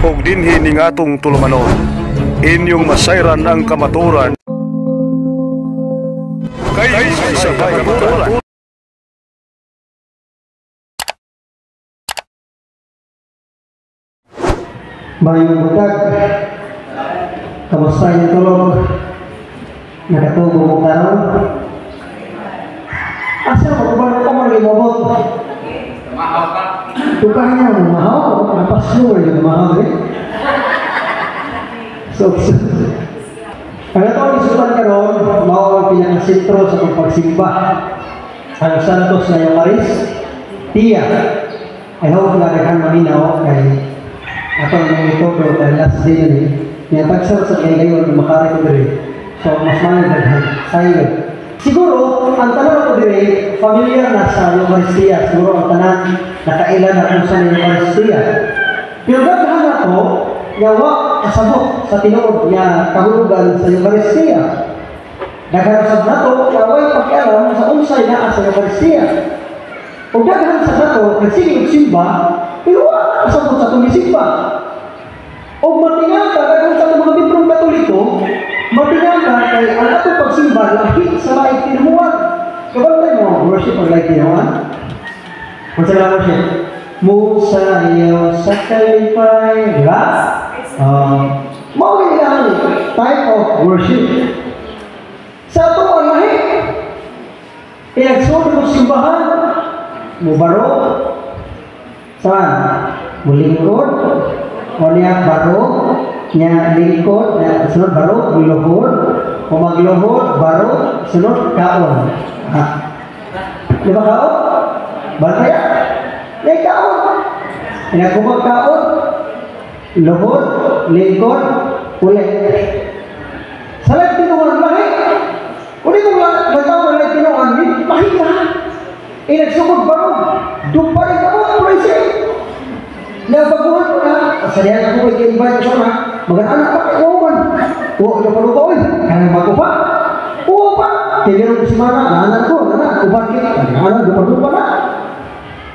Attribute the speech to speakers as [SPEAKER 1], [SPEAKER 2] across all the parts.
[SPEAKER 1] ug dinhi ning atong tulumanon. Inyong masayran ang kamaturan. Kay sa kamaturan.
[SPEAKER 2] Mayong butag, kamusta yung tulog? Nakatubo mo karon? Asa mo ba ko man gimobot?
[SPEAKER 3] Mahaw ka.
[SPEAKER 2] Tukahan niya mo mahaw, napasyo yung mahaw eh. So, ang atong isutan karon, mao ang pinakasentro sa pagsimba. Ang Santos na Eucharis, Tia. I hope na daghan maminaw kay atong mga ito pero dahil last day yun eh. Kaya tagsar sa kaya ngayon, makari ko diri. So, mas managdaghan. Sayang. Siguro, ang tanan ko diri, familiar na sa Eucharistia. Siguro ang tanan, nakailan na kung saan Eucharistia. Pero daghan na to, yawa kasabot sa tinuod niya kahulugan sa Eucharistia. Daghan sa nato, yaway pakialam sa unsay na sa Eucharistia. Kung daghan sa nato, nagsigil simba, pero wala kasabot sa tumisimba. O matingan ka, daghan sa mga librong Katoliko, matingan ka kay ang atong pagsimba, lahi sa laing tinuan. Kabantay mo, worship ang laing tinuan? Kung sa lang worship, Musayaw sa kalipay, diba? Mawin lang type of worship. Sa itong ang lahi, pinagsunod mo simbahan, mubaro, saan? Mulingkod, o niya baro, niya lingkod, niya sunod baro, miluhod, o magluhod, baro, sunod kaon. Di ba kaon? Bantaya? May kaon. Pinagkumag kaon, luhod, lingkod, ulit. Sa lahat tinuan lahi, kung ito nagtawag lahat tinuan, mahiga. Nagsugod ba ron? Doon pa rin ako, police. Nabaguhan ko na, sarihan ako may invite ko na, mag-anak pa kay Oman. Oo, ito pa rin ba, oy? Kaya bago pa? Oo pa. Kailan ko si Mana, naanan ko, naanan, uban kita. Naanan, doon pa na.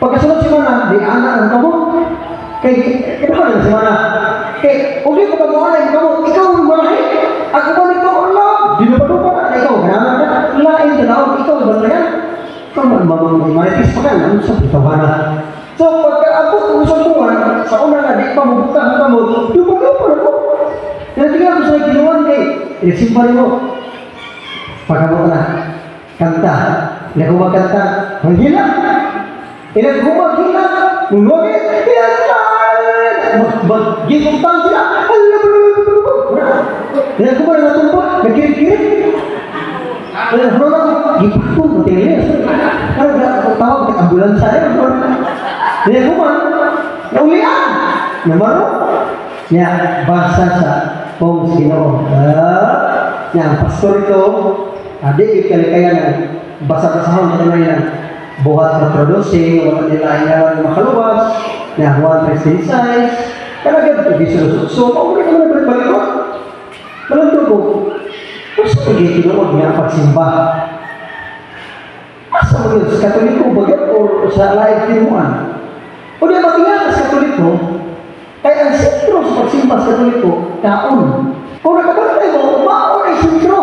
[SPEAKER 2] Pagkasunod si Mana, di anak ang kamo. Kaya, kailangan si Mana. Kaya, uli ko pag-uulay kamo, ikaw ang malahi. Ako ba nito, Allah? Di na pa na, ikaw, kailangan ka. Lain ka na, ikaw, ba na yan? Kamu maritis pa ka, ano sa pitawana? So, pagka-abot ang usabuan, sa una na, di pa mabuka ang kamot, dupa-dupa na po. Kaya tingnan ko sa ginawan kay, sinipari mo. Pagkamot na, kanta. Nagkumagkanta, maghila. Nagkumagila, mulwagit, mag-gintang sila. Nagkumag na tumpa, nagkirit-kirit. Kalau nak gitu, betul. Kalau tak tahu ke ambulans saya, dia rumah, naulian, nomor, ya bahasa sa Pongsino, yang pastor itu, adik kali kaya bahasa kita yang buat reproduksi, buat nilai makaluas, yang buat prestasi, karena dia disuruh so, orang yang berbalik, belum cukup. Masa pergi tinuod niya pagsimba? Asa mo yun sa Katoliko bagat o sa laing tinuan? O di matingan sa Katoliko, kaya ang sentro sa pagsimba sa Katoliko, kaon. Kung nakabantay mo, maon ay sentro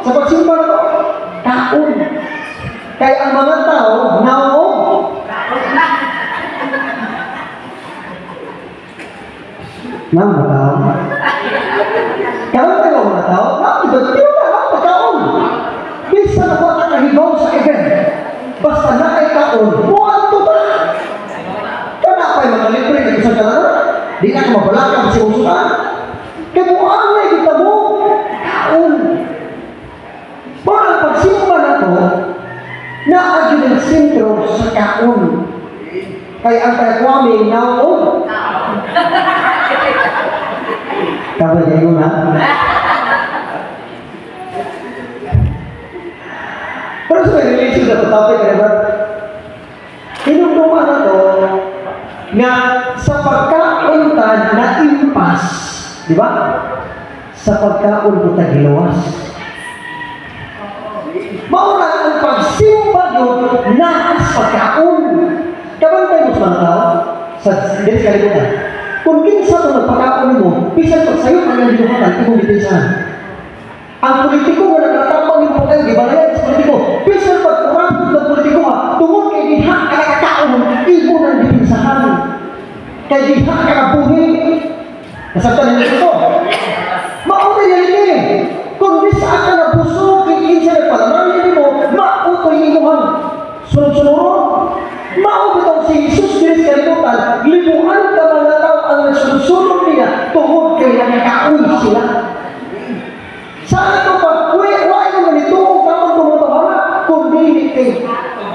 [SPEAKER 2] sa pagsimba na ko, kaon. Kaya ang mga tao, naong. Nang mga tao? Kaon tayo mga tao? Nakibagtiyo. Bisa na ko ang nahibaw sa event. Basta na ay kaon, buwan to ba? Kana pa'y makalibre ng isang kalaro. Di na ka mabalakang si usulan. Kaya buwan na kita mo, kaon. Parang pagsimba na to, naagin ang sentro sa kaon. Kaya ang tayakwami naon. Kabagay mo na. Pero sa may relation sa topic, diba? Inumduman na to na sa pagkauntan na impas, di ba? Sa pagkaun ko tagilawas. Mauna ang pagsimba yun na sa pagkaun. Kabantay mo sa mga tao sa kalimutan. Kung kinsa ito nagpagkaon mo, bisan pag sa'yo ang naliluhatan, imong depensahan. Ang politiko nga nagtatapang yung pagkain, di ba na yan sa politiko? Bisan pag kurapot ng politiko ha, tungkol kay diha ka nakataon, imo ng depensahan. Kay diha ka nabuhi. Nasabtan nyo ito. Mauna yan eh. Kung bisa ka nabusog, kinsa nagpalaman mo, mautoy imo hang sunod-sunod. Maubitaw si Jesus Christ kalimutan, limuhan ka mga tao ang nasusunod niya tungkol kay nakakaon sila. Saan ito pa? Wala naman ito kung tamang tumatawa kung hindi kay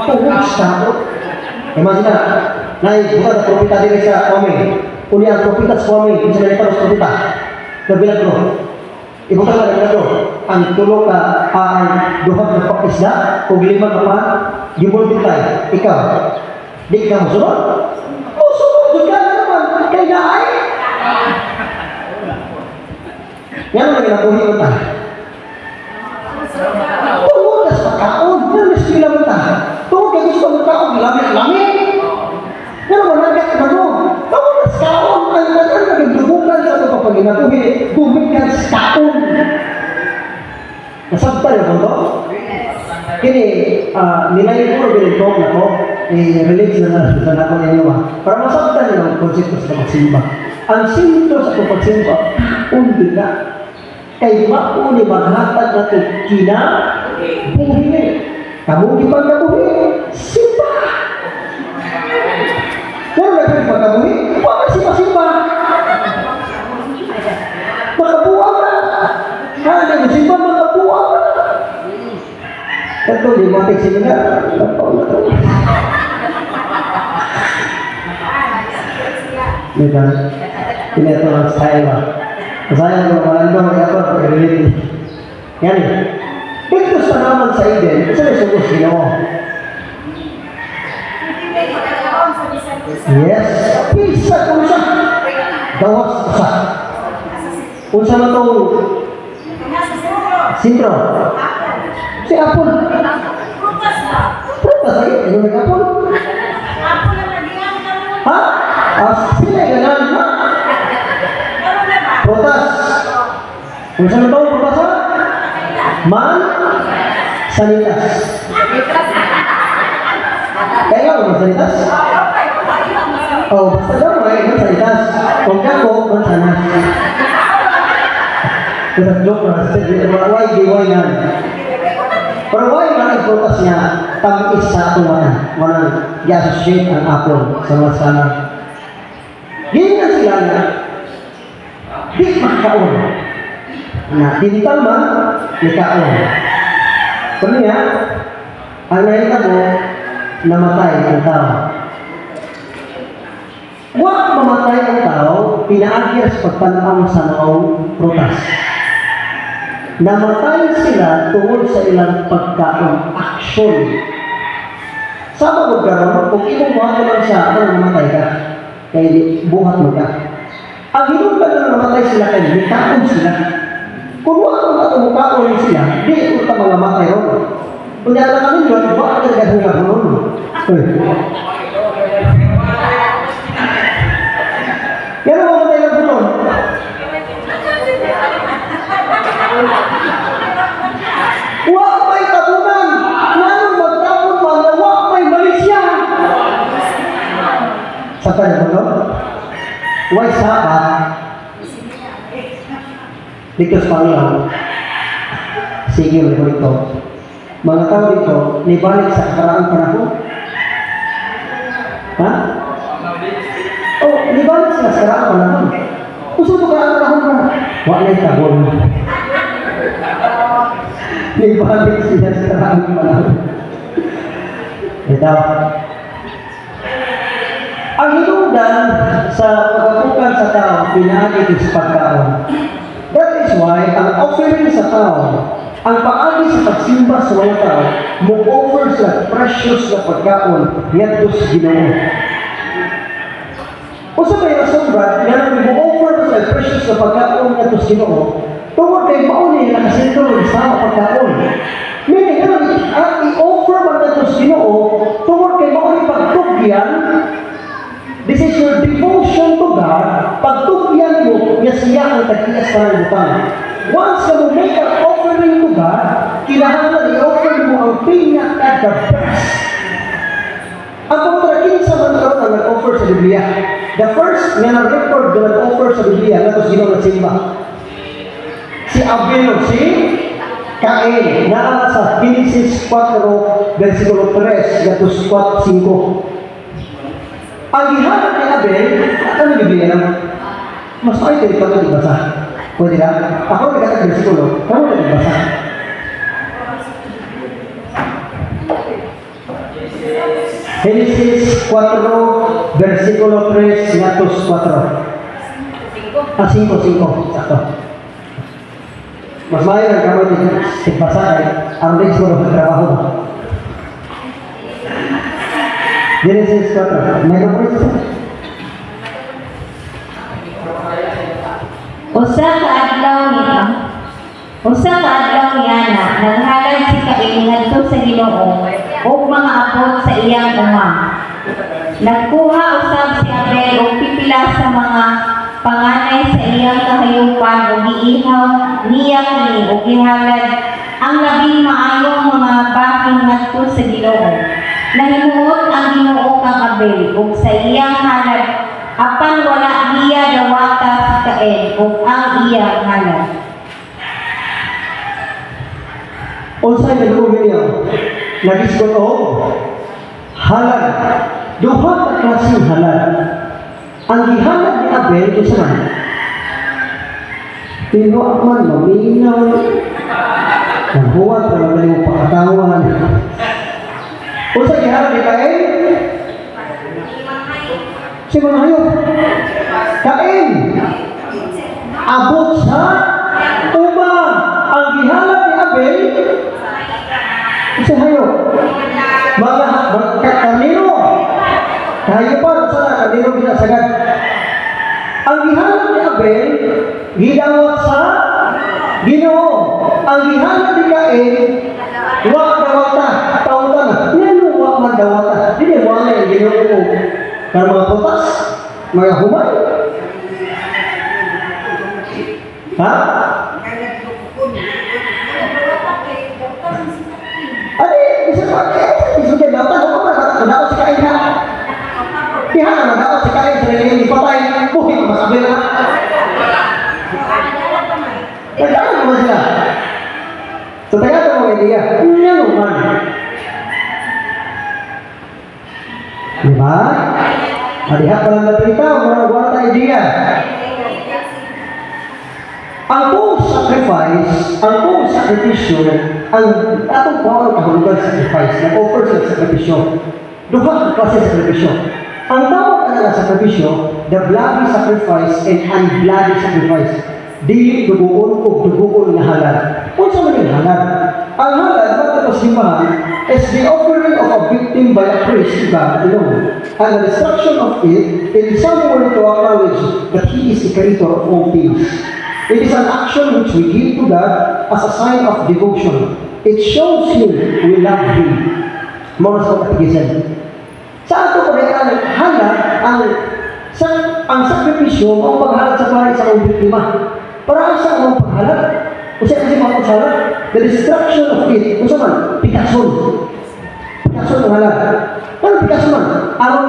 [SPEAKER 2] tungkol sa tao. Imagine na, bukan na propita din sa Kwame. Uli ang propita sa Kwame, kung sila ito propita. Nabilang ko. Ibukan na nabilang ko. Ang tulong ka, ang duhag na pakisda, kung lima ka pa, gimultiply. Ikaw, di ka masunod? O, sunod ka na naman. Kaya na ay. Yan ang naginabuhi ko tayo. Tungkol ka sa pagkaon. Yan ang sila mo tayo. Tungkol ka gusto mo taon, lamit-lamit. Yan ang managat ka mo. Tungkol ka sa kaon. Ang nagdubukan sa ito kapag ginabuhi. Bumikan sa kaon. Nasabta yun ko? Kini, nilay ko rin ko na ko, i-relate na sa nako ninyo para masabta nyo ang konsepto sa pagsimba. Ang sintro sa pagsimba, undi ka. Kay mauni maghatag na ito kinabuhi. Kamuhi pang nabuhi, simba. Kung naging pagkabuhi, wala simba-simba. Makabuha na. Hanggang simba, makabuha na. Ito, di matik sila na. Diba? Ini ito ang style ba? Masaya ko malandong kaya ito, relate. Yan eh. Ito sa naman sa Eden, isa na sugos ginawa. Yes. Pisa kung siya. Dawas sa. Kung siya na itong sintro. Si Apple. Prutas lagi? Ano may Apple? Ha? Sila ganaan ha? Prutas. Kung saan ito, prutas ha? Sanitas. Kaya nga, sanitas? Oh, basta daw may sanitas. Kung kako, sanas. Kita joke na, why nga? Pero why nga ang prutas niya tamis sa tumanan? Walang i-associate ang apple sa mga sana. Ganyan sila na di makaon. Na dintal man, ikaon. Kung niya, ang nakita mo, namatay ang tao. Huwag mamatay ang tao, pinaagir sa pagtanaw sa maong prutas. Namatay sila tungkol sa ilang pagkaon, action. Sama mo gano'n, kung ikaw buhat mo lang siya, ano namatay ka? Kaya buhat mo ka. Ang hinong ka na namatay sila kayo, may kaon sila. Kung wala ka tumukakon sila, di ito ka mga matay ron. Kung yan lang kami yun, baka ka gano'n ron. Yan ang mamatay lang ron. Wak may tabunan. Nanong magtapon man na wak may Malaysia. Sa tayo mo ito? Why sapat? Dito sa Panginoon. Sige mo ito. Mga tao dito, nibalik sa karaang panahon. Ha? Oh, nibalik sila sa karaang panahon. Gusto ito karaang panahon na. Wak na itabon. Nibalik sila sa karaang panahon. Ito. Ang hinungdan sa pagkakukan sa tao, pinaagi sa pagkaon. That is why, ang offering sa tao, ang paagi sa pagsimba sa mga tao, mo-offer sa precious na pagkaon, ngadto sa Ginoo. O sa may rason ba, nga mo-offer sa precious na pagkaon ngadto sa Ginoo, tungkol kay mauni na kasinto ng sa pagkaon. Meaning, ang i-offer man ngadto sa Ginoo, tungkol kay mauni pagtugyan. This is your devotion to God. pagtugyan mo, niya siya ang tagtias ka ng butang. Once ka mo make an offering to God, kinahanglan i-offer mo ang pinaka-the best. Ang kontrakin sa mga karoon ang nag-offer sa Biblia. The first nga nag-record na nag-offer sa Biblia, na ito sino nagsimba? Si Abel o si Cain, na sa Genesis 4, versikulo 3, gatos 4:5. Ang gihanap ni Abel, ano Biblia lang? Mas ay ito ito dibasa. Pwede lang? Ako nagkatag versikulo, kamu na dibasa. Genesis 4, versikulo 3, gatos 4. 5. Sakto. Mas mayo ang kamay din sigbasa ay ang next mo ng trabaho. Genesis 4. May kapres?
[SPEAKER 4] Usa ka adlaw niya na naghalad si Cain ngadto sa Ginoo ug mga abot sa iyang uma. Nagkuha usab si Abel og pipila sa mga panganay sa iyang kahayupan ug giihaw niya kini ug gihalad ang labing maayong mga bahin ngadto sa Ginoo. Nahimuot ang Ginoo kang Abel ug sa iyang halad apan wala niya dawata si Cain ug ang iyang halad.
[SPEAKER 2] Unsay nagkuha niya? Nagisgot o halad. Duha ka klaseng halad. Ang gihalad ni Abel ito saan? Pero man, maminaw. Naghuwat, talaga yung pakatawan. Unsay gihalad ni Cain? Si Manayo. Cain. Abot sa uma. Ang gihalad ni Abel kasi hayo mga kanino kayo pa sana kanino binasagad ang gihalad ni Abel gidawat sa Ginoo ang gihalad ni Cain wa dawata tawta na yan wa man dawata dili wa na yung Ginoo para mga putas mga humay ha? Bisa dapat apa dapat si Cain na. Pihak na dapat si Cain sering dipatay. Buhi mas Abel na. Kaya mo sila. So kaya mo dia. Nya naman. Diba? Malihat pa lang na berita, wala tayo dia. Ang buong sakripisyo, ang atong bawal kahulugan sacrifice, nag-offer sa sakripisyo. Duha ang klase sakripisyo. Ang tawag na sakripisyo, the bloody sacrifice and unbloody sacrifice. Dili duguon o duguon na halal. Kung sa maning halal, ang halal, magkakasimbahan, is the offering of a victim by a priest to God alone, and the destruction of it in some way to acknowledge that He is the creator of all things. It is an action which we give to God as a sign of devotion. It shows Him we love Him. Mga sa katigisan. Sa ato pagkakalang halal, ang sakripisyo, ang paghalad sa pari sa mga biktima. Para sa mga paghalad, kasi mga paghalad, the destruction of it, kung saan man, pikason. Pikason ng halal. Ano pikason man? Araw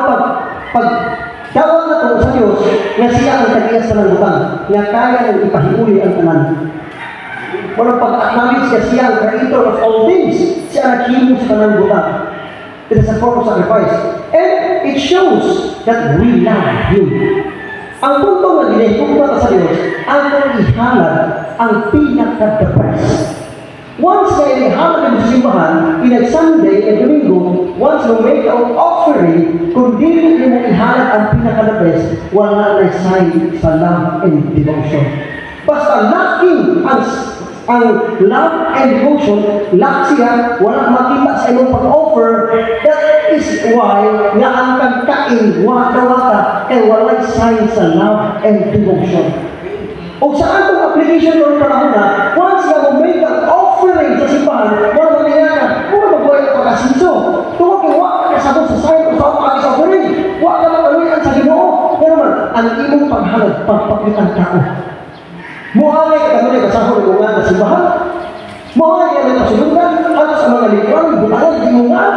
[SPEAKER 2] tawag na ito sa Diyos na siya ang tagiyas sa nangutang, na kaya ng ipahihuli ang tanan. Walang pag-acknowledge na siya ang creator of all things, siya naghimo sa nangutang. It is a form of sacrifice. And it shows that we love Him. Ang punto na ginahigugma sa Diyos, ang ihalad ang pinaka-the best. Once na inihalad ng simbahan, in Sunday and Domingo, once na make ang offering, kung di mo ihalad ang pinaka-the best, wala na sign sa love and devotion. Basta lacking ang love and devotion, lack siya, walang makita sa iyong pag-offer, that is why nga ang kagkain, wata-wata, kay walang sign sa love and devotion. O saan itong application ng panahon na, once na mo make ang offering sa simbahan, wala mangyayari, kung magbuhay ang pag-asinso, tungkol kay wala ka sabon sa sign o sa offering, wala ka magaluyan sa Ginoo. Pero man, ang imong paghalad, pagpakitang tao. Muhangay ka kami na kasahol ng mga nasibahan. Muhangay ka na kasulungan, at sa mga likuran, butangan, di mo nga.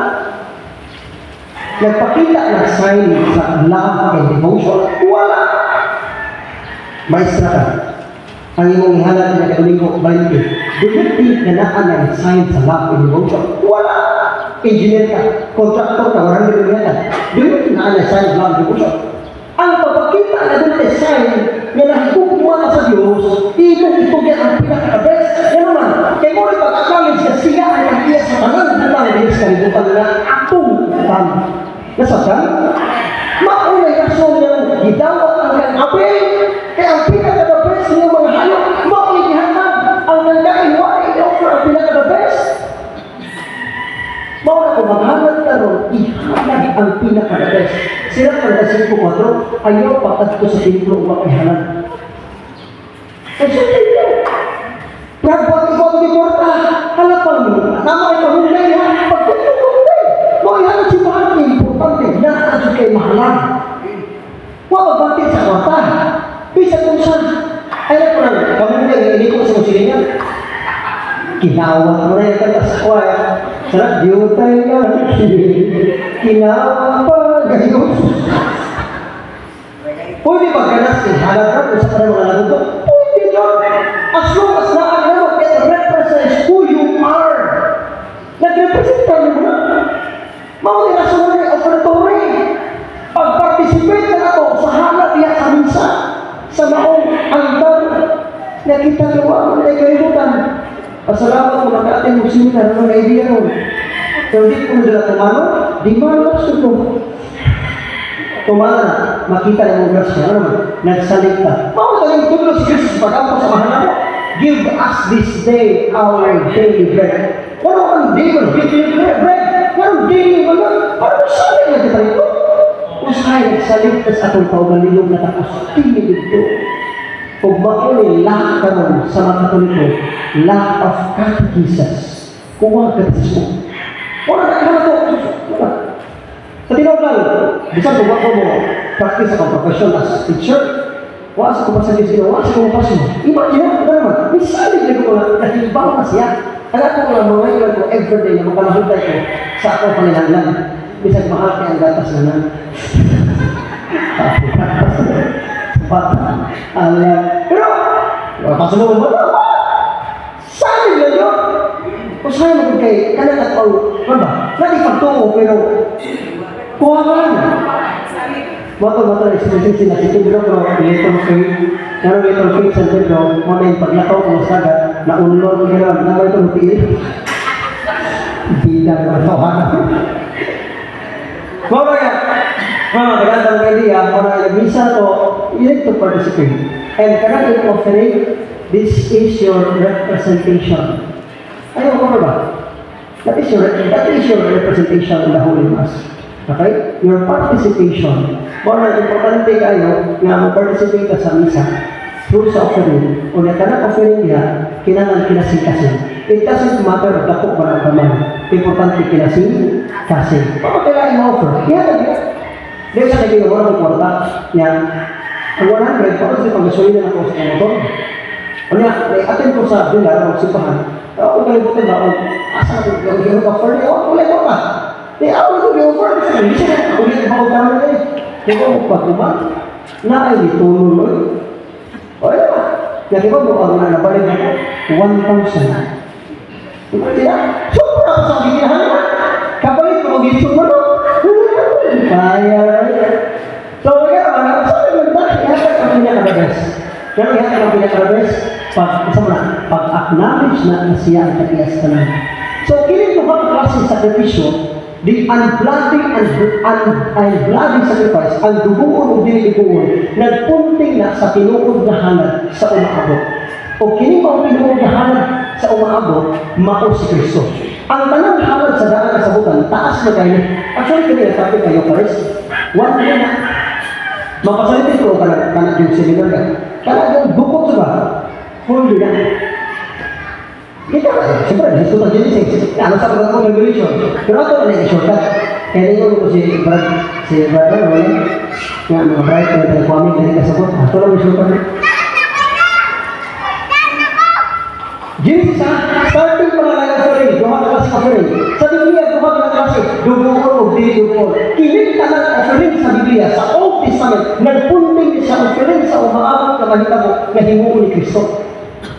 [SPEAKER 2] Nagpakita na sign sa love and devotion, wala. Maestra ka, ang imong ihalad na Domingo 20, do you think na naan ang sign sa love and devotion? Wala. Engineer ka, contractor ka, walang nilungan. Do you think na naan ang sign sa love and devotion? Ang pagpakita na doon ay sign na nahigugma ka sa Diyos, ibig itugyan ang pinaka-best. Yan naman, kaya mo rin pag-acknowledge na siya ay nakiya sa tanang dalang Diyos kalibutan na atong tan. Nasasyan? Maunay rason ng gidawat ang kang apel, kaya ang pinaka-best niya mga hayop, maunay gihanap ang nanggain why offer ang pinaka-best. Mauna ko maghanap ka ron, ihanap ang pinaka-best. Sila pala sa 4, ayaw patad ko sa templo umakihanap. Ay, siya tayo. Pagbuat ikaw ang diporta, halapang mo. Nama ay pahulay ha. Pagbuat ikaw pahulay. Makihanap si Bahati, importante. Nakasod kayo mahalang. Wababati sa kwarta. Bisa kung saan. Ay, na po lang. Pamulay, hindi ko sa musilingan. Kinawat mo na yung kanta sa kwaya. Sarap, diyo tayo na. Kinawat pa. Gayon. Pwede ba ganas yung halad na kung sa kanang mga lagot? Pwede yun. As long as naagaw, it represents who you are. Nag-represent ka mo na. Mauni na sa mga operatory. Pag-participate na ako sa halad niya sa minsa. Sa maong altar. Nakita niyo ang mga kaibutan. Pasalamat mo nag-ating mo seminar ng idea mo. Pero di ko nila tumano, di malas ito. Tumana na, makita ng mga grasya naman, nagsalit ka. Mao yung tulog si Jesus pag-apo sa mahanap mo. Give us this day our daily bread. Ano ang daily bread? Ano daily bread? Parang salit na kita ito. Usay, nagsalit ka sa atong kaugalilog na tapos tingin dito. Kung makunin lahat ka ron sa mga katoliko, lack of catechesis. Kuha ka sa mo. Wala na ka ito. Sa tinawag lang, bisan kung ako mo practice akong profession as teacher, wala sa kumasalis sila, wala sa kumapasyo. Imagine mo, naman, may salit na ko lang, nahibaw na siya. Kaya ko lang mga ilan ko everyday na makalahutay ko sa akong panginanglan. Bisan mahal kaya ang gatas na nan. Pero, pasunod mo na, salit na yun. Kung sa'yo naman kay, kanan at pao, ano ba? Nalipagtungo, pero kuha ka lang. Mato, expression sila si Pedro, pero little faith, pero little faith sa Pedro, muna yung paglakaw ko sa sagat, naunlor ko gano'n, na may itong tiil. Bida ko, tawanan. Muna yan, magandang idea, muna nag-misa ko, you need to participate. And kanan yung offering, this is your representation. Ayaw ko ba? That is your representation in the Holy Mass. Okay? Your participation. More importante kayo na mag-participate ka sa misa through sa offering. O na ka offering niya, kinangan kinasing-kasing. It doesn't matter if dako ba ng kamay. Importante kinasing-kasing. Baka kailangan ma-offer? Yan na yan. Dahil sa naging wala ng kwarta niya, ang 100, para sa pag-gasolina na ako sa motor. O niya, attend ko sa bilar, ang simbahan. Ako kalimutan ba, asa yung offer niya, wala ko ka. Ako ito yung offer, hindi siya, ulit yung makagkama na eh. Kaya mo pagkuman, na ay ditulong mo. O yun ba? Kaya ba mo ang nabalik ako? 1,000. Kaya, super ako sa giginahan naman. Kapalit ko, mag-isip mo no? Kaya, so kaya, sabi mo ba, ihatag ang pinaka-best. Pero ihatag ang pinaka-best, pag-acknowledge na siya ang katias ka lang. So, kini ko ba klaseng sakripisyo, the unbloody sacrifice, ang duguon o diniduguon, nagpunting na sa tinuod na halad sa umaabot. O kini ba ang tinuod na halad sa umaabot, mao si Kristo. Ang tanang halad sa daan sa bukan, taas na kayo. Actually, kini sabi kayo, Paris, one day na. Mapasalitin ko ka na yung seminar ka. Talagang bukod sa ba? Fully na. Kita, siyempre, gusto na Genesis. Ano sa pagkakong regulation? Pero ako na yung shortcut. Kaya nyo ko si Brad, ano yun? Nga, mga bright, mga tayo kwaming, ganyan kasabot. Ito lang yung sukat. Genesis, starting mga nag-offering, duha na klase offering. Sa Biblia, duha na klase, dugo o di dugo. Kilit ka ng offering sa Biblia, sa Old Testament, nagpunting sa offering sa umaabot na mahitabo na himuon ni Kristo.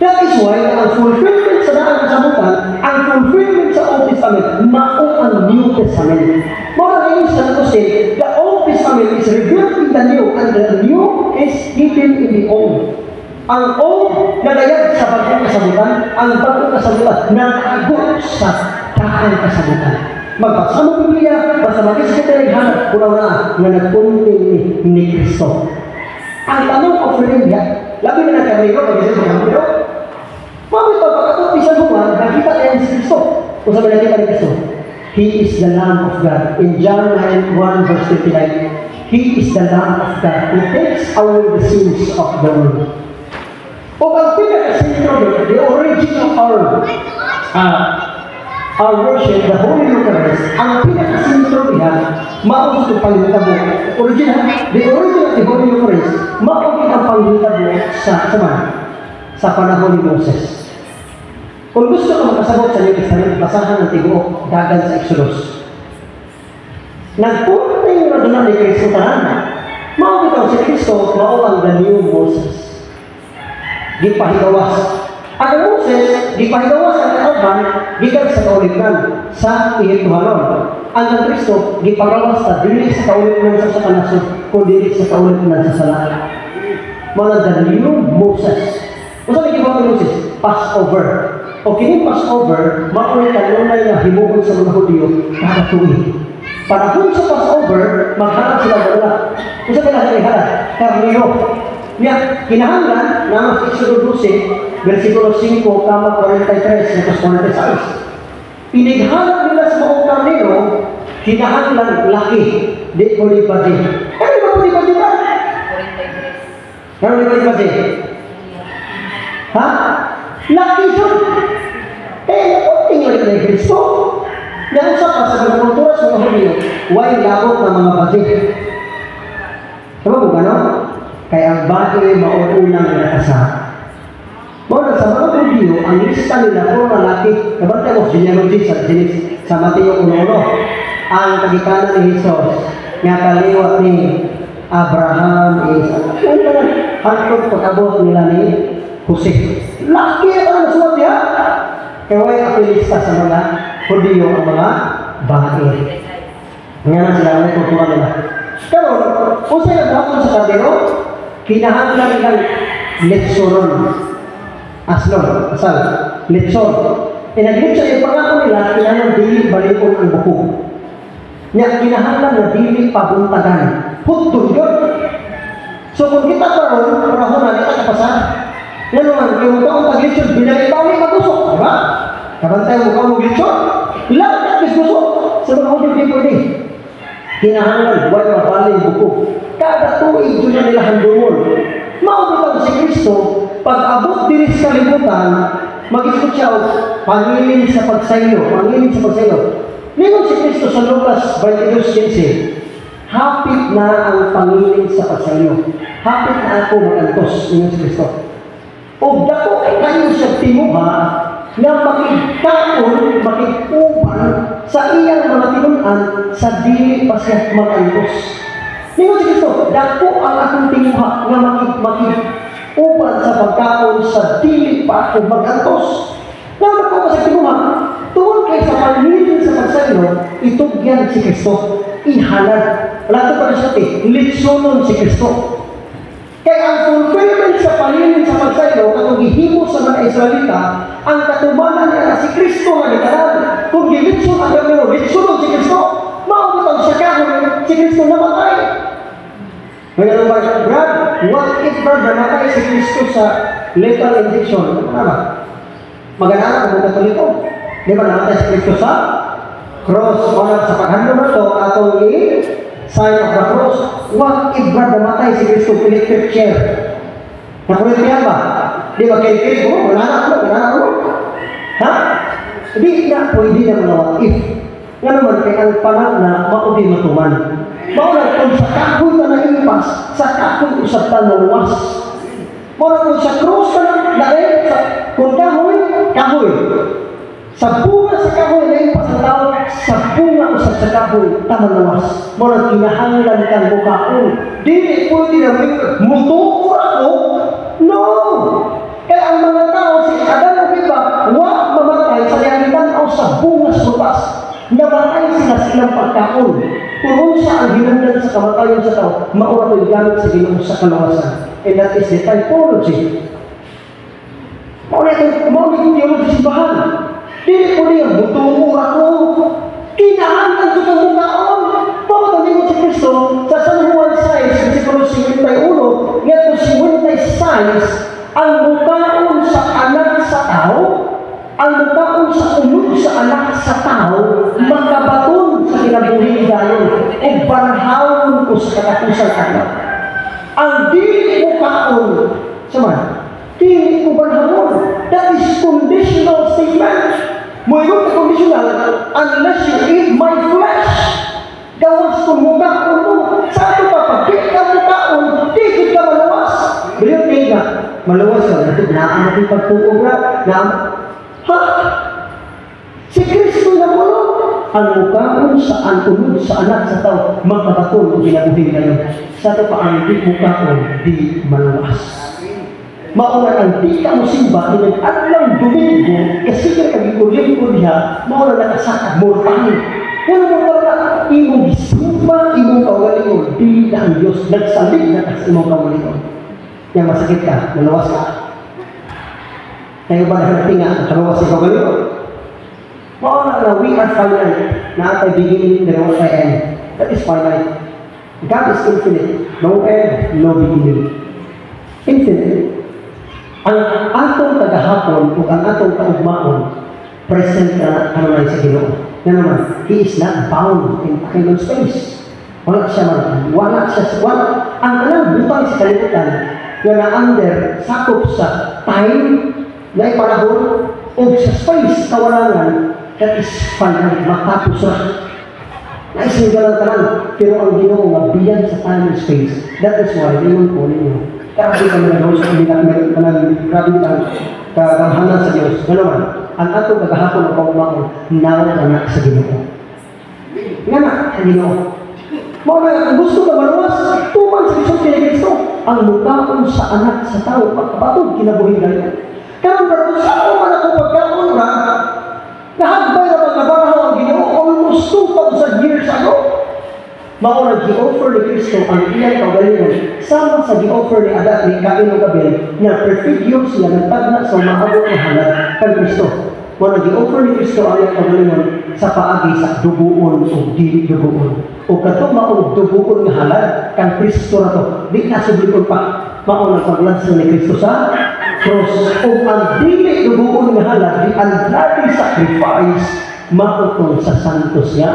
[SPEAKER 2] That is why, ang fulfillment sa daan kasabutan, ang fulfillment sa Old Testament, mao ang New Testament. More than sa say, the Old Testament is revealed in the New, and the New is hidden in the Old. Ang Old nagayag sa bagong kasabutan, ang bagong kasabutan nakagot sa daang kasabutan. Magbasa mo Biblia, basta mag-isip hanap, kunaw na nagpunting ni Kristo. Ang tanong offering niya, labi na nagkamero, mag-isip sa kamero, mawit pa pagkatot, isang buwan, nakita niya si Kristo. Kung sabi nakita ni Kristo, He is the Lamb of God. In John 9:1 verse 59, He is the Lamb of God who takes away the sins of the world. O ang pinaka-sentro, the origin of our worship, the Holy Eucharist, ang pinaka-sentro niya, maos ng panghitabo. The origin of the Holy Eucharist, maos ang panghitabo sa panahon ni Moses. Kung gusto ka makasagot sa New Testament, basahan ng Tigo, dagan sa Exodus. Nagpunting na doon ni Kristo tanan. Maos si Kristo, maos ang the new Moses. Gipahigawas. Ang Moses, gipahigawas ang kauban, gikan sa kaulitan sa Ehiptohanon. Ang Kristo, gipagawas sa dili sa kaulitan sa kanasod, kundi sa kaulitan sa sala. Mga the new Moses. Kung saan gipahigawas ni Moses? Passover. O kining Passover, makulit ang lunay na himugon sa mga Hudyo kada tuwid. Panahon sa Passover, maghanap sila wala. Kung saan kinahanglan? Karnero. Niya, kinahanglan na ang Exodus 12, versikulo 5, kama 43, hanggang 46. Pinighanap nila sa mga karnero, kinahanglan laki, di ko lipasin. Ano ba po lipasin ba? 43. Ano lipasin? Ha? Laki siya. Nakunting lang na Kristo. Nausap pa sa mga kultura sa mga Hudyo, huwag labot ng mga batik. Diba po gano'n? Kaya ang bagay maunang nakasama. Muna sa mga Hudyo, ang lista nila puro lalaki. Kabante mo, genealogy sa Mateo 1:1. Ang kagikanan ni Jesus, nga kaliwat ni Abraham is hantong pag-abot nila ni Jose. Laki ang nasulat niya. Kaya huwag kapilista sa mga Hudyo ang mga bagay. Ngayon na sila may kultura nila. Pero, kung sa'yo nagpapon sa kardero, kinahanglan nilang letsoron. Aslon, asal, letson. Nag-letson yung pangako nila, kinahanglan dili balikon ang buko. Kinahanglan na dili pabuntagan. Putun yun. So kung kita karoon, panahon na kita kapasan, yan naman, yung taong tag-letson, binalipawi magusok, diba? Kabantay mo ka mag-letson, lahat na disgusok, sa mga Hudyo di pwede. Kinahanglan, huwag mabaling buko. Kada tuig doon na nila handumon. Maubitaw si Kristo, pag-abot din sa kalibutan, mag-isot siya, pangilin sa pagsaylo, pangilin sa pagsaylo. Ningon si Kristo sa Lucas 22:15, hapit na ang pangilin sa pagsaylo. Hapit na ako magantos, ningon si Kristo. O dako kayo sa timuha, na makiktaon, makikuban sa iyang mga tinunan sa dili pa siya magantos. Ningon si Kristo, dako ang akong tinuha na makikuban sa pagkaon sa dili pa ako magantos. Naman ko sa tinuha, tuwag kayo sa panlilin sa pagsaylo, itugyan si Kristo, ihalad. Wala ito pa siya, litsonon si Kristo. Kaya ang fulfillment sa panlilin sa pagsaylo, katong gihimo sa mga Israelita, ang katubanan niya si Kristo nga nagkaroon. Kung gilitson ang gawin, litsonon si Kristo, maubutang siya kahon, si Kristo namatay. Ngayon ba, Brad, what if Brad namatay si Kristo sa lethal injection? Ano ba? Magandang kung Katoliko. Di ba namatay si Kristo sa cross? O sa paghandong na ito, atong sign of the cross. What if Brad namatay si Kristo electric chair? Nakulit ba? Di ba kaya ko? Wala na ako. Ha? Di na pwede na mga what if. Nga naman kay ang panag na maugi matuman. Maulang kung sa kahoy na naimpas, sa kahoy usap ta naluwas. Maulang kung sa krus na naimpas, kung kahoy, kahoy. Sa bunga sa kahoy naimpas ang tao, sa bunga usap sa kahoy, tamaluwas. Maulang kinahanglan kang bukaon. Dili pwede na mutuor ako. No! Kaya ang mga tao, si Adan o Eva, wa mamatay sa lianitan o sa bungas butas. Namatay sila silang pagkaon. Kung sa ang hinundan sa kamatayan sa tao, maura ko'y gamit sa Ginoo sa kalawasan. And that is the typology. Mauna yung theology simbahan. Dili ko niya, mutuong ako. Kinahanglan ko itong mukhaon. Pagkatabi mo si Kristo, sa San Juan 6, versikulo 51, ngayon 56, ang mukhaon sa anak sa tao, ang mukhaon sa unod sa anak sa tao, magkabaton sa kinabuhi gayon, o barahawon ko sa katakusang anak. Ang dili mukhaon, sama, dili ko barahawon. That is conditional statement. Mayroon na conditional, unless you eat my flesh, gawas kong mukhaon mo. Sa ito papagkit ka mukhaon, di ka malawas. Believe me na, malawas ka, naan natin pagtuog na, ha? Si Kristo na mo, ang mukhaon sa antunod sa anak sa tao, magkabaton o ginabuhin kayo. Sa ito pa ang di mukhaon, di malawas. Mauna ang di ka mo simba, at lang Domingo, kasi ka kagikulim-kulim niya, mauna nakasakad, morpahin. Kaya mo pala, imong simba, imong kawalingon, di na ang Diyos, nagsalig na sa imong kawalingon. Kaya masakit ka, nalawas ka. Kaya ba nakatinga, nalawas sa kawalingon? Mauna na, we are finite, na atay beginning, there was an end. That is finite. God is infinite, no end, no beginning. Infinite. Ang atong tagahapon o ang atong kaugmaon, present na na sa Ginoo. Nga naman, He is not bound in time and space. Wala siya. Ang kanang butang sa kalimutan, nga na under, sakop sa time, na ipanahon, o sa space, kawalangan, that is finite, matapos na. Naisinggalan ka lang, pero ang Ginoo mabiyan sa time and space. That is why, limon po ninyo. Kasi kami nagawin sa kanila, grabe kang kagamhanan sa Diyos. Ganoon, ang atong kagahapon o paumaon, nawag anak sa Ginoo. Nga na, sa Ginoo. Mga gusto ka maluwas, tuman sa isang Kristo, ang mukhaon sa anak sa tao, pagkabatog, kinabuhin ganyan. Karon ba, sa ako man ako pagkaon na, nahagbay na pagkabarahaw ang Ginoo, almost 2,000 years ago. Mauna gi-offer ni Kristo ang iyang kaugalingon sama sa gi-offer ni Adan ni Cain o Abel na perfigyo siya nagtagna sa maabot na halad kang Kristo. Mauna gi-offer ni Kristo ang iyang kaugalingon sa paagi sa duguon o dili duguon. O katong maong duguon nga halad kang Kristo na to. Di na sublikon pa. Mauna paglansa ni Kristo sa cross. O ang dili duguon nga halad, di ang bloody sacrifice mautong sa santos niya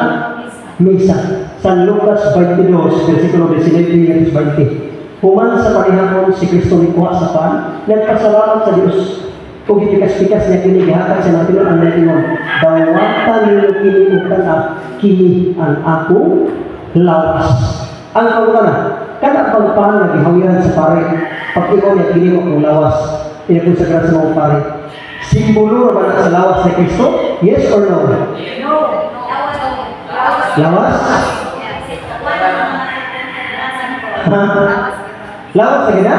[SPEAKER 2] misa. San Lucas 22, versikulo 19 at 20. Human sa parihapon si Kristo ni kuha sa pan, nagpasalamat sa Diyos. Kung ipikas-pikas niya kinigihakan sa natin ang natingon, dawatan nilo kini utan kini ang ako lawas. Ang kautan na, kada bang pan na gihawiran sa pare, pag ikaw niya kini mo kung lawas, pinagkonsagra sa mga pare. Simbolo na ba sa lawas ni Kristo? Yes or no?
[SPEAKER 4] No.
[SPEAKER 2] Lawas? Lawas sa gina?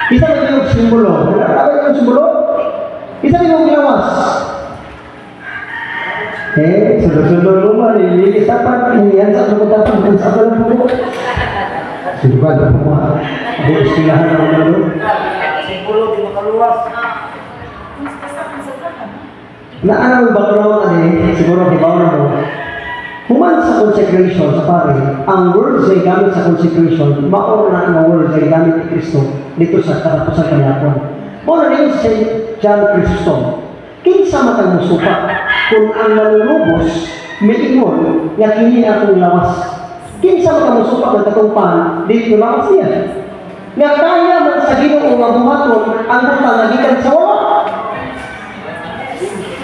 [SPEAKER 2] Isa na yung simbolo. Ano yung simbolo? Isa na yung lawas. Sunod-sunod naman. Hindi sapat. Yan sa mga tapos. Sa mga po. Sinuban na po mga. Ako istilahan na mga doon.
[SPEAKER 3] Simbolo, di makaluwas.
[SPEAKER 2] Na anong background siguro kibaw na mo. Human sa consecration sa pare, ang words ay gamit sa consecration, mauna ang words ay gamit ni Kristo dito sa katapusan kaniyapon. Muna rin si John Chrysostom, kinsa matang musupa, kung ang nanulubos, may ingon, nga kini akong lawas. Kinsa matang musupa ng katungpan, dito lawas niya. Nga kaya man sa Ginoo nga buhaton, ang butang nagikan sa wala.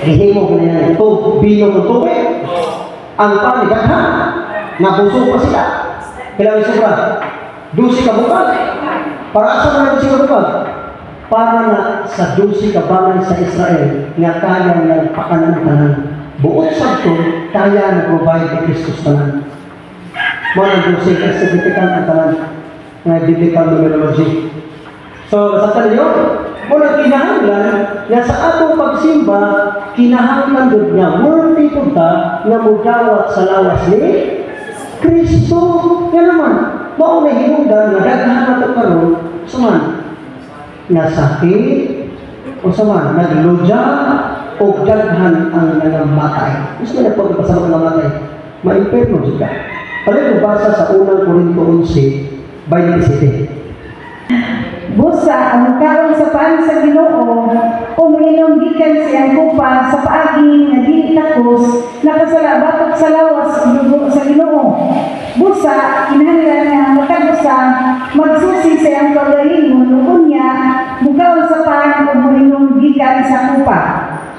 [SPEAKER 2] Ihimo ko na yan, bino ng tubig. Ang panigaghan, napuso pa sila. Kailangan sobra. 12 ka bukal. Para sa mga 12 ka bukal? Para na sa 12 ka banay sa Israel nga kaya ng pakanan-tanan. Buot sa ito, kaya na provide ni Kristus tanan. Mga 12 ka significant ang tanan na biblical numerology. So, sa tayo, muna kinahanglan na sa atong pagsimba, kinahanglan doon niya, worthy po ta na mudawat sa lawas ni Kristo. Yan naman, maunay hinungdan na daghan na ito karoon, saman, nasakit, o saman, nagludya, o daghan ang nangamatay. Gusto na po ipasabot ng namatay, ma-imperno siya. Palit basa sa unang Korinto 11, 27.
[SPEAKER 5] Busa ang kaon sa paan sa Ginoo kung inom gikan siyang kupa sa paagi nga dili takos nakasalabatok sa lawas dugo sa Ginoo. Busa kinahanglan nga makabusa magsusi siyang pagalingon unya mukaon sa paan ug inom gikan sa kupa.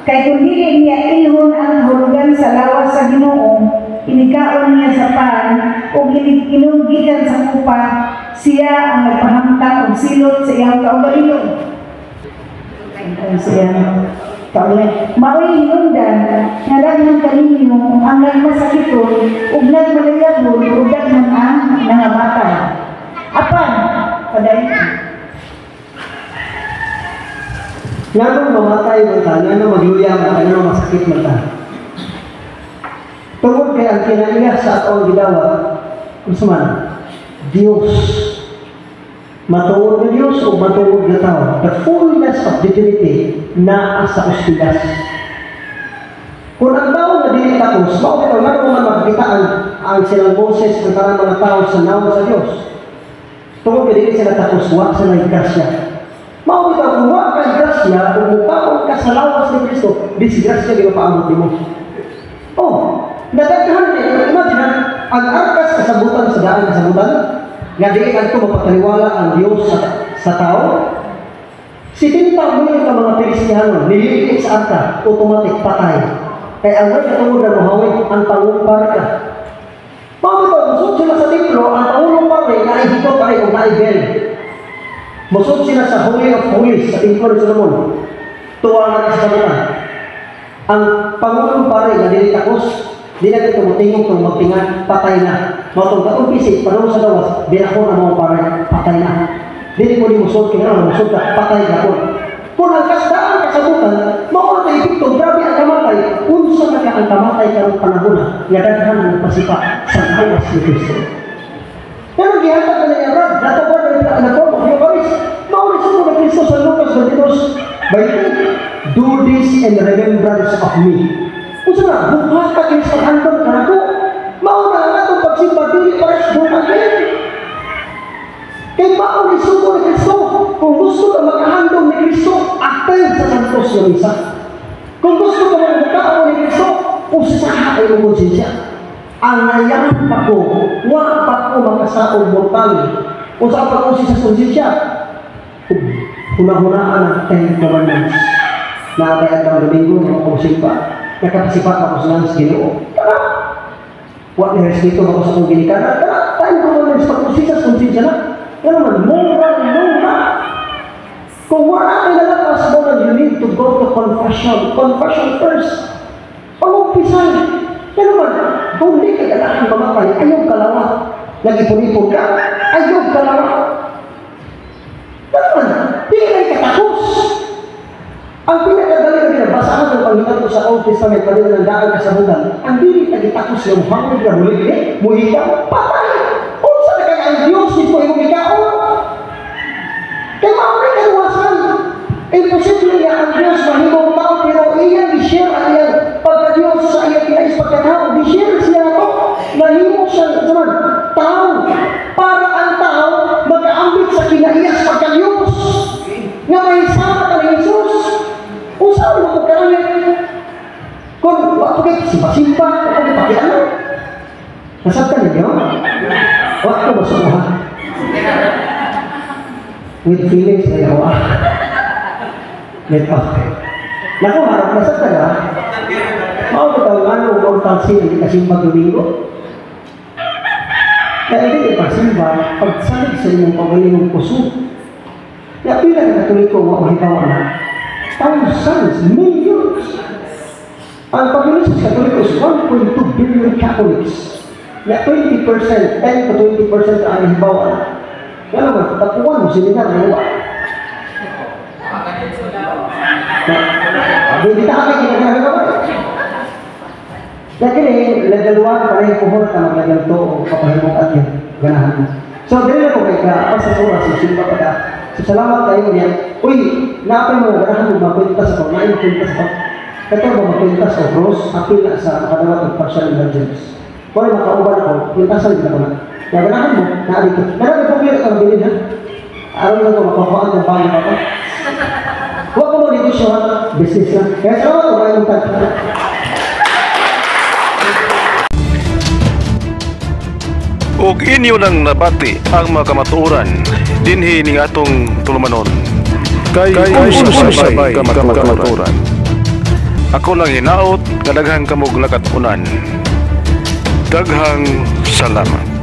[SPEAKER 5] Kay kung dili niya ilhon ang hulugan sa lawas sa Ginoo, inikaon niya sa paan ug inom gikan sa kupa, siya ang nagpahamtang og silot sa iyang kaugalingon. Siya kaugalingon. Mao'y hinungdan nga daghan kaninyo ang nagmasakiton ug nagmalayabon ug daghan ang nangamatay. Apan, paday
[SPEAKER 2] Nga nung mamatay man ta, nga nung magluya man ta, nga nung masakit man ta. Tungod kay ang kinaiya sa atong gidawat, kung suman, Diyos. Matuod na Diyos o matuod na tao. The fullness of divinity na sa ospidas. Kung ang tao na dili tapos, maupitaw nga naman makikita ang silang Moses ng parang mga tao sa naon sa Diyos. Tungod kay dili sila tapos, wak sa naggrasya. Maupitaw kung wak kay grasya, kung mukhaon ka sa lawas ni Kristo, disgrasya di mapaamot mo. Oh, nadaghan din. Imagine, ang arkas kasabutan sa daan kasabutan, nga di ito mapataliwala ang Diyos sa tao. 70 million ka mga Pilistihano, nililit sa arka, automatic patay. Kaya ang may katungod na muhawin, ang pangumpar ka. Pagkita, musod sila sa templo, ang pangumpar na ihito pa rin ang naibel. Musod sila sa Holy of Holies, sa templo ni Solomon. Tuwa na sa kasabutan. Ang pangumpar na dilitakos, di na ito mutingong itong magtingan, patay na. Matong katong pisik, panahon sa lawas, binako na mga paray, patay na. Dili mo ni musod, kaya musod ka, patay na po. Kung ang kasdaan kasabutan, mauna tayo ipitong, grabe ang kamatay, unsa na ka ang kamatay karong panahon na, nga daghan ng pasipa sa lawas ni Kristo. Pero gihatag na niya, Rod, natawag na nila ang form of Eucharist. Mauna sa mga Kristo sa Lucas 22, do this in remembrance of me. Kung saan na, bukas ka kayo sa handong kanako, mauna na itong pagsimba, dili pares bukas kayo. Kaya mauna isuko ni Kristo, kung gusto ka makahandong ni Kristo, attend sa Santos na Misa. Kung gusto ka magkakao ni Kristo, usaha ay umonsensya. Ang nayan pa ko, wa pa ko makasaong mortal. Kung saan pa ko sa konsensya, hunahunaan ang 10 commandments. Nakakayat ang Domingo, mga kusimpa. Nakapasipat ako sa langis Ginoo. Tara! Huwag nirespeto ako sa kong ginikana. Tara! Tayo ko naman sa konsensya na. Yan naman, moral. Kung wala kayo nalakas mo na, you need to go to confession. Confession first. Pag-umpisan. Yan naman, kung hindi ka ganahan mamatay, ayaw kalawa. Nag-ipon-ipon ka, ayaw kalawa. Yan naman, di kayo katakos. Ang pinakadali na binabasahan ng Panginoon sa Old Testament, pwede na ng daan kasabutan, ang dili nagitapos yung hangod na muli, muhika, patay! Unsa na kaya ang Diyos dito yung ikaw? Kaya maunay kaluwasan. Imposible niya ang Diyos mahimong tao, pero iyan i-share ang iyang pagka-Diyos sa iyang kinais pagkatao. I-share siya ito, nahimong siya naman, tao, para ang tao mag-aambit sa kinais pagka-Diyos. Nga may sama ka ni Jesus. Usaw mo pagkaramit. Kung wakit, simpa-simpa, kung pakiano. Nasabtan ninyo? Wakit ko masukuhan. With feelings na yawa. Let off. Naku, harap nasabtan ha? Mau kita ngano mortal sin di kasimba domingo. Kaya hindi pasimba pagsalig sa inyong pagaling puso. Ya pila na katoliko wa mahibawa na. Thousands, millions. Ang pagaling sa katoliko is 1.2 billion Catholics. Ya 20%, 10 to 20% ang mahibawa na. Kaya naman, tapuan mo sila na mahibawa. Hindi kita kami ginagawa. Kaya kini, nagaluan pa rin puhon na magaganto o kapahimok at yung ganahan mo. So, dili na po kay ka, sa oras, simpa pa ka. So, salamat kayo niya. Uy, naapay mo, ganahan mo mapunta sa pag, mapunta sa pag. Kato mo mapunta sa cross, apil na sa makadawat ng partial emergence. Kung ay makauban ako, pintasan din ako na. Kaya ganahan mo, naarito. Ganahan mo, pagkira ka ng bilin ha. Araw na ito, makakuhaan ng bahay pa ka. Huwag ko mo negosyo ha, business lang. Kaya salamat ko, maraming tagpa.
[SPEAKER 1] Ug inyo nang nabati ang mga kamatuoran dinhi ning atong tulumanon. Kay sabay kamatuoran. Ako lang hinaot nga daghang kamog nakatunan. Daghang salamat.